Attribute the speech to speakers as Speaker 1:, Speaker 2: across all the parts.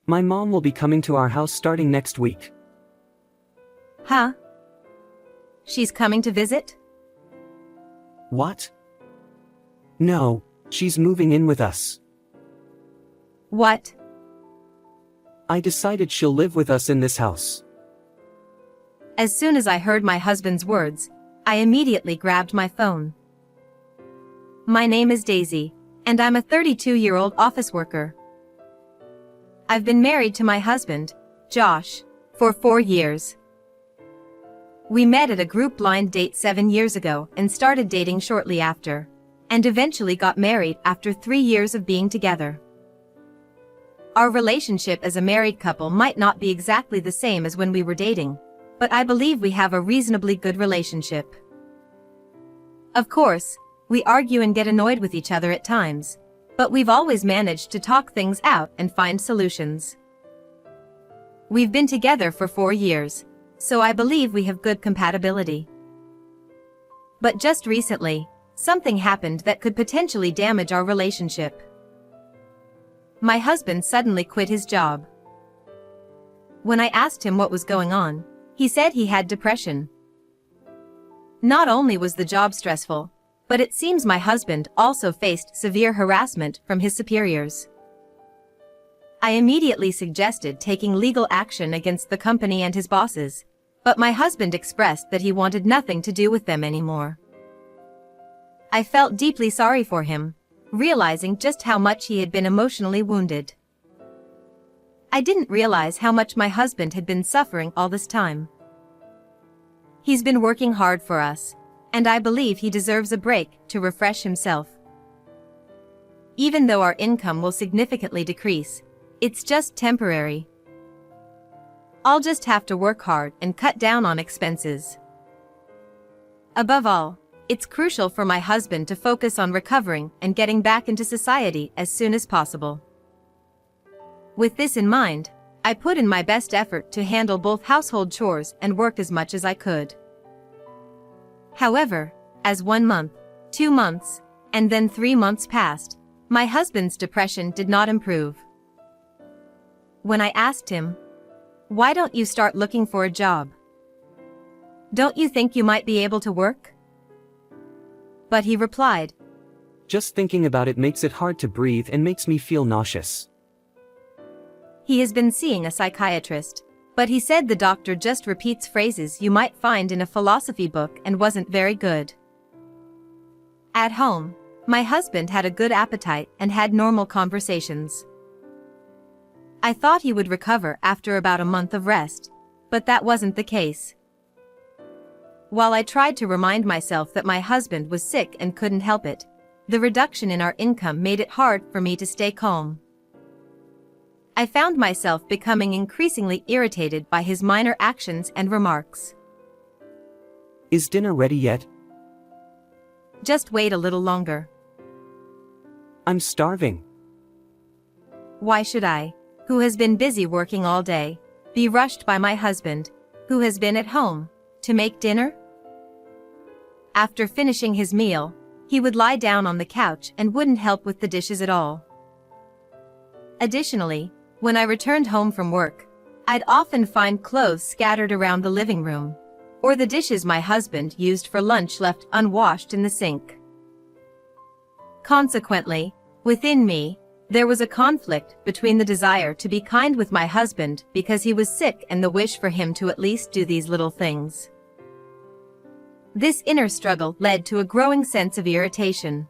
Speaker 1: My mom will be coming to our house starting next week.
Speaker 2: Huh? She's coming to visit?
Speaker 1: What? No, she's moving in with us.
Speaker 2: What?
Speaker 1: I decided she'll live with us in this house.
Speaker 2: As soon as I heard my husband's words, I immediately grabbed my phone. My name is Daisy, and I'm a 32-year-old office worker. I've been married to my husband, Josh, for 4 years. We met at a group blind date 7 years ago and started dating shortly after, and eventually got married after 3 years of being together. Our relationship as a married couple might not be exactly the same as when we were dating, but I believe we have a reasonably good relationship. Of course, we argue and get annoyed with each other at times, but we've always managed to talk things out and find solutions. We've been together for 4 years, so I believe we have good compatibility. But just recently, something happened that could potentially damage our relationship. My husband suddenly quit his job. When I asked him what was going on, he said he had depression. Not only was the job stressful, but it seems my husband also faced severe harassment from his superiors. I immediately suggested taking legal action against the company and his bosses, but my husband expressed that he wanted nothing to do with them anymore. I felt deeply sorry for him, realizing just how much he had been emotionally wounded. I didn't realize how much my husband had been suffering all this time. He's been working hard for us, and I believe he deserves a break to refresh himself. Even though our income will significantly decrease, it's just temporary. I'll just have to work hard and cut down on expenses. Above all, it's crucial for my husband to focus on recovering and getting back into society as soon as possible. With this in mind, I put in my best effort to handle both household chores and work as much as I could. However, as 1 month, 2 months, and then 3 months passed, my husband's depression did not improve. When I asked him, "Why don't you start looking for a job? Don't you think you might be able to work?" But he replied,
Speaker 1: Just thinking about it makes it hard to breathe and makes me feel nauseous.
Speaker 2: He has been seeing a psychiatrist, but he said the doctor just repeats phrases you might find in a philosophy book and wasn't very good. At home, my husband had a good appetite and had normal conversations. I thought he would recover after about a month of rest, but that wasn't the case. While I tried to remind myself that my husband was sick and couldn't help it, the reduction in our income made it hard for me to stay calm. I found myself becoming increasingly irritated by his minor actions and remarks.
Speaker 1: Is dinner ready yet?
Speaker 2: Just wait a little longer.
Speaker 1: I'm starving.
Speaker 2: Why should I, who has been busy working all day, be rushed by my husband, who has been at home, to make dinner? After finishing his meal, he would lie down on the couch and wouldn't help with the dishes at all. Additionally, when I returned home from work, I'd often find clothes scattered around the living room, or the dishes my husband used for lunch left unwashed in the sink. Consequently, within me, there was a conflict between the desire to be kind with my husband because he was sick and the wish for him to at least do these little things. This inner struggle led to a growing sense of irritation.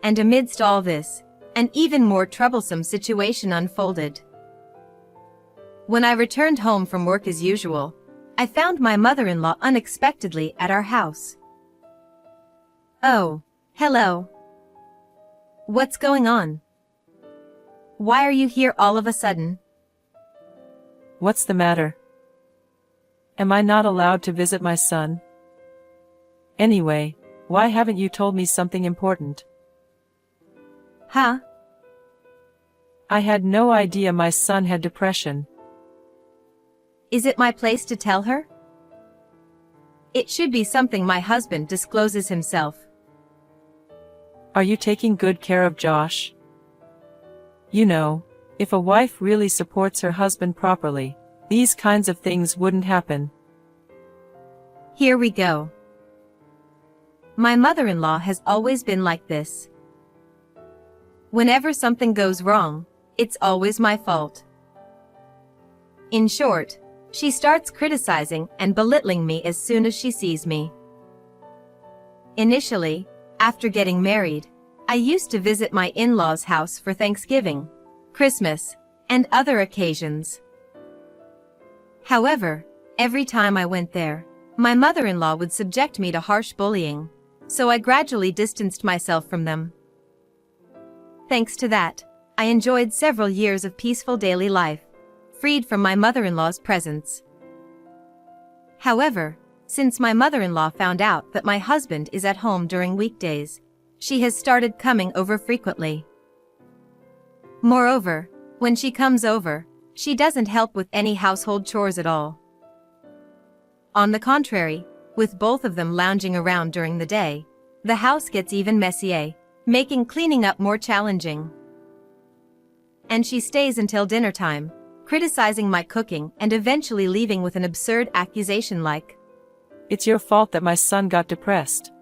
Speaker 2: And amidst all this, an even more troublesome situation unfolded. When I returned home from work as usual, I found my mother-in-law unexpectedly at our house. "Oh, hello. What's going on? Why are you here all of a sudden?"
Speaker 3: What's the matter? Am I not allowed to visit my son? Anyway, why haven't you told me something important?
Speaker 2: Huh?
Speaker 3: I had no idea my son had depression.
Speaker 2: Is it my place to tell her? It should be something my husband discloses himself.
Speaker 3: Are you taking good care of Josh? You know, If a wife really supports her husband properly, these kinds of things wouldn't happen.
Speaker 2: Here we go. My mother-in-law has always been like this. Whenever something goes wrong, it's always my fault. In short, she starts criticizing and belittling me as soon as she sees me. Initially, after getting married, I used to visit my in-laws' house for Thanksgiving, Christmas, and other occasions. However, every time I went there, my mother-in-law would subject me to harsh bullying, so I gradually distanced myself from them. Thanks to that, I enjoyed several years of peaceful daily life, freed from my mother-in-law's presence. However, since my mother-in-law found out that my husband is at home during weekdays, she has started coming over frequently. Moreover, when she comes over, she doesn't help with any household chores at all. On the contrary, with both of them lounging around during the day, the house gets even messier, making cleaning up more challenging. And she stays until dinner time, criticizing my cooking and eventually leaving with an absurd accusation like,
Speaker 3: "It's your fault that my son got depressed."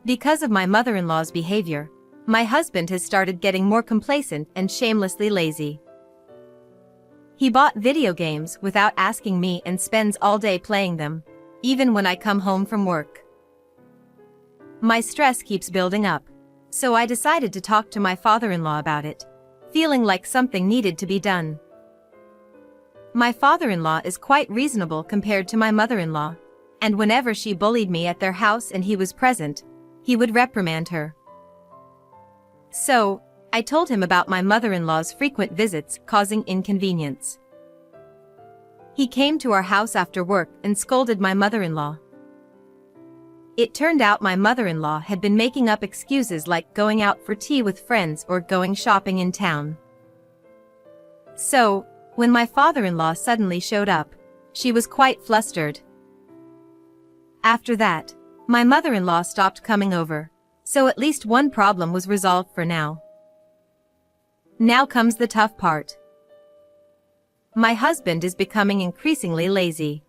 Speaker 2: Because of my mother-in-law's behavior, my husband has started getting more complacent and shamelessly lazy. He bought video games without asking me and spends all day playing them, even when I come home from work. My stress keeps building up, so I decided to talk to my father-in-law about it, feeling like something needed to be done. My father-in-law is quite reasonable compared to my mother-in-law, and whenever she bullied me at their house and he was present, he would reprimand her. So, I told him about my mother-in-law's frequent visits causing inconvenience. He came to our house after work and scolded my mother-in-law. It turned out my mother-in-law had been making up excuses like going out for tea with friends or going shopping in town. So, when my father-in-law suddenly showed up, she was quite flustered. After that, my mother-in-law stopped coming over, so at least one problem was resolved for now. Now comes the tough part. My husband is becoming increasingly lazy.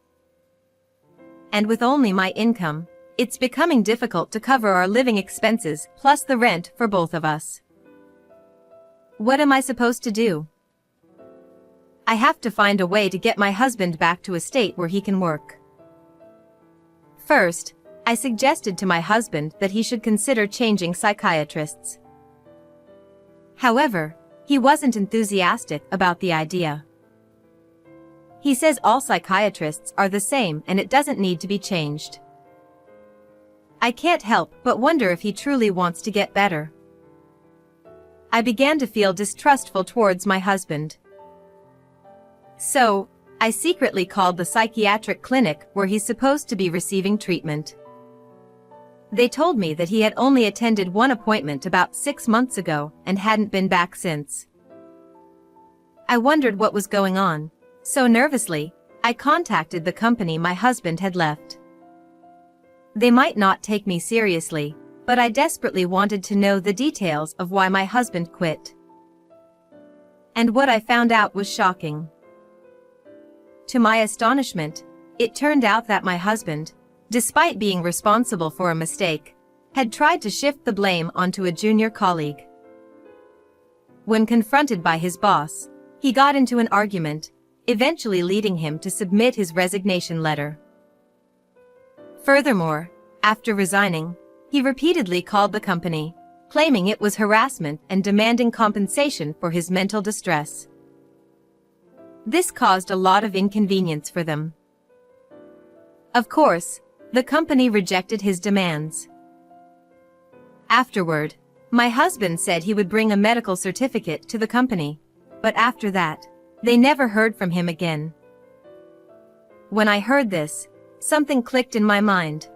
Speaker 2: And with only my income, it's becoming difficult to cover our living expenses plus the rent for both of us. What am I supposed to do? I have to find a way to get my husband back to a state where he can work. First, I suggested to my husband that he should consider changing psychiatrists. However, he wasn't enthusiastic about the idea. He says all psychiatrists are the same and it doesn't need to be changed. I can't help but wonder if he truly wants to get better. I began to feel distrustful towards my husband. So, I secretly called the psychiatric clinic where he's supposed to be receiving treatment. They told me that he had only attended one appointment about 6 months ago and hadn't been back since. I wondered what was going on, so nervously, I contacted the company my husband had left. They might not take me seriously, but I desperately wanted to know the details of why my husband quit. And what I found out was shocking. To my astonishment, it turned out that my husband, despite being responsible for a mistake, had tried to shift the blame onto a junior colleague. When confronted by his boss, he got into an argument, eventually leading him to submit his resignation letter. Furthermore, after resigning, he repeatedly called the company, claiming it was harassment and demanding compensation for his mental distress. This caused a lot of inconvenience for them. Of course, the company rejected his demands. Afterward, my husband said he would bring a medical certificate to the company, but after that, they never heard from him again. When I heard this, something clicked in my mind.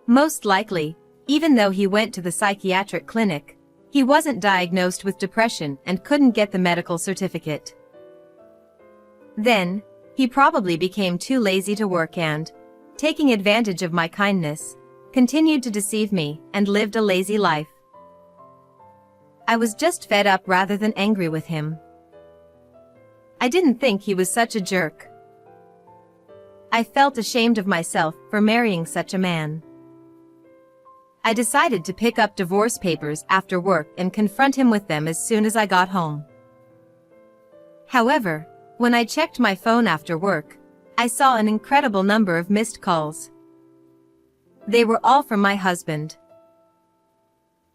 Speaker 2: Most likely, even though he went to the psychiatric clinic, he wasn't diagnosed with depression and couldn't get the medical certificate. Then, he probably became too lazy to work and, taking advantage of my kindness, continued to deceive me and lived a lazy life. I was just fed up rather than angry with him. I didn't think he was such a jerk. I felt ashamed of myself for marrying such a man. I decided to pick up divorce papers after work and confront him with them as soon as I got home. However, when I checked my phone after work, I saw an incredible number of missed calls. They were all from my husband.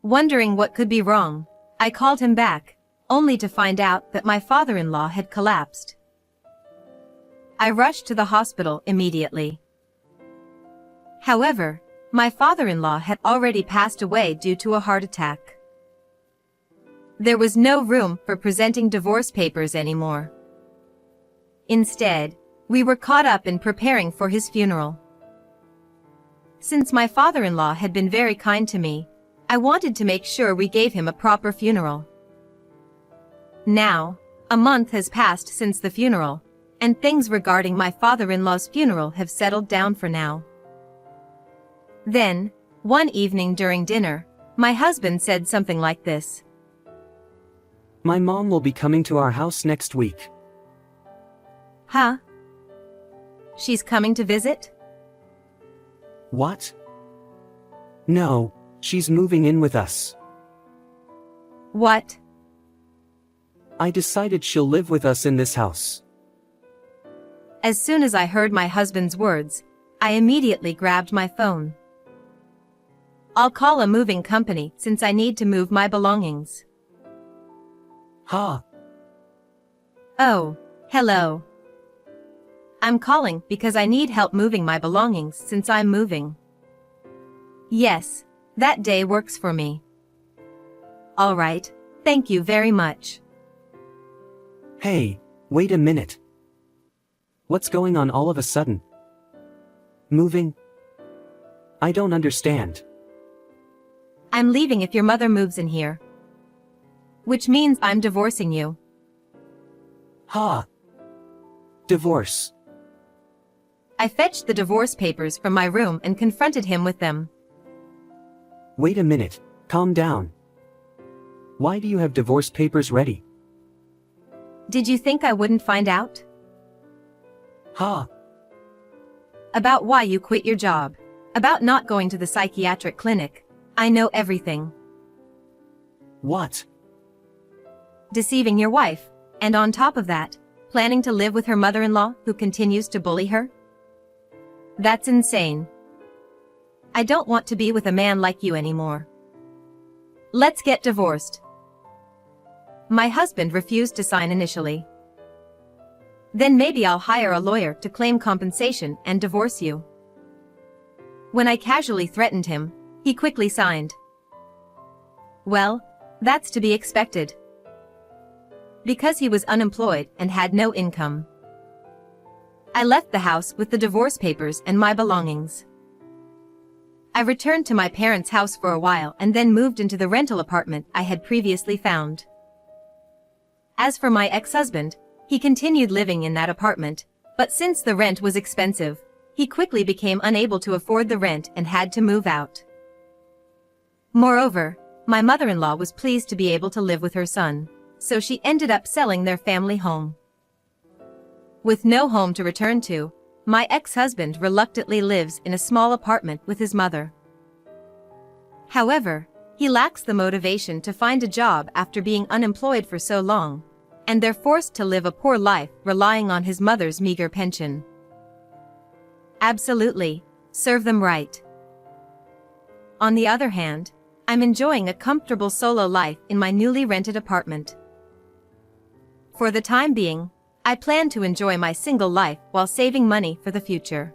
Speaker 2: Wondering what could be wrong, I called him back, only to find out that my father-in-law had collapsed. I rushed to the hospital immediately. However, my father-in-law had already passed away due to a heart attack. There was no room for presenting divorce papers anymore. Instead, we were caught up in preparing for his funeral. Since my father-in-law had been very kind to me, I wanted to make sure we gave him a proper funeral. Now, a month has passed since the funeral, and things regarding my father-in-law's funeral have settled down for now. Then, one evening during dinner, my husband said something like this.
Speaker 1: My mom will be coming to our house next week.
Speaker 2: Huh? She's coming to visit?
Speaker 1: What? No, she's moving in with us.
Speaker 2: What?
Speaker 1: I decided she'll live with us in this house.
Speaker 2: As soon as I heard my husband's words, I immediately grabbed my phone. I'll call a moving company since I need to move my belongings.
Speaker 1: Ha!
Speaker 2: Oh, hello. I'm calling because I need help moving my belongings since I'm moving. Yes, that day works for me. All right, thank you very much.
Speaker 1: Hey, wait a minute. What's going on all of a sudden? Moving? I don't understand.
Speaker 2: I'm leaving if your mother moves in here. Which means I'm divorcing you.
Speaker 1: Ha! Divorce.
Speaker 2: I fetched the divorce papers from my room and confronted him with them.
Speaker 1: Wait a minute, calm down. Why do you have divorce papers ready?
Speaker 2: Did you think I wouldn't find out?
Speaker 1: Ha!
Speaker 2: About why you quit your job. About not going to the psychiatric clinic. I know everything.
Speaker 1: What?
Speaker 2: Deceiving your wife, and on top of that, planning to live with her mother-in-law who continues to bully her? That's insane. I don't want to be with a man like you anymore. Let's get divorced. My husband refused to sign initially. Then maybe I'll hire a lawyer to claim compensation and divorce you. When I casually threatened him, he quickly signed. Well, that's to be expected. Because he was unemployed and had no income. I left the house with the divorce papers and my belongings. I returned to my parents' house for a while and then moved into the rental apartment I had previously found. As for my ex-husband, he continued living in that apartment, but since the rent was expensive, he quickly became unable to afford the rent and had to move out. Moreover, my mother-in-law was pleased to be able to live with her son, so she ended up selling their family home. With no home to return to, my ex-husband reluctantly lives in a small apartment with his mother. However, he lacks the motivation to find a job after being unemployed for so long, and they're forced to live a poor life relying on his mother's meager pension. Absolutely, serve them right. On the other hand, I'm enjoying a comfortable solo life in my newly rented apartment. For the time being, I plan to enjoy my single life while saving money for the future.